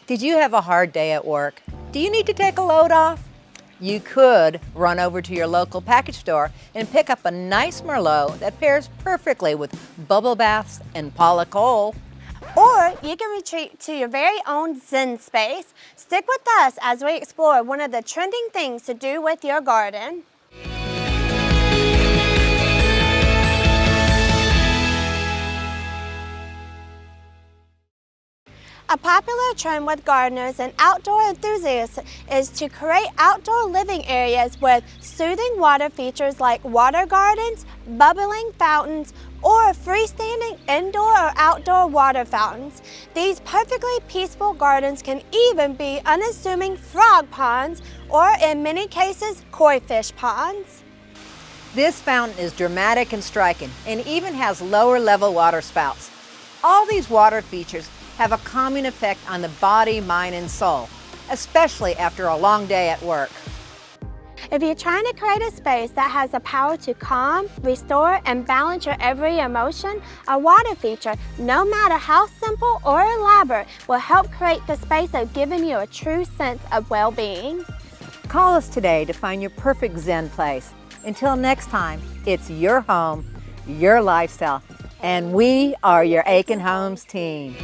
Did you have a hard day at work? Do you need to take a load off? You could run over to your local package store and pick up a nice Merlot that pairs perfectly with bubble baths and Paula Cole. Or you can retreat to your very own Zen space. Stick with us as we explore one of the trending things to do with your garden. A popular trend with gardeners and outdoor enthusiasts is to create outdoor living areas with soothing water features like water gardens, bubbling fountains, or freestanding indoor or outdoor water fountains. These perfectly peaceful gardens can even be unassuming frog ponds or, in many cases, koi fish ponds. This fountain is dramatic and striking and even has lower level water spouts. All these water features have a calming effect on the body, mind, and soul, especially after a long day at work. If you're trying to create a space that has the power to calm, restore, and balance your every emotion, a water feature, no matter how simple or elaborate, will help create the space of giving you a true sense of well-being. Call us today to find your perfect Zen place. Until next time, it's your home, your lifestyle, and we are your Aiken Homes team.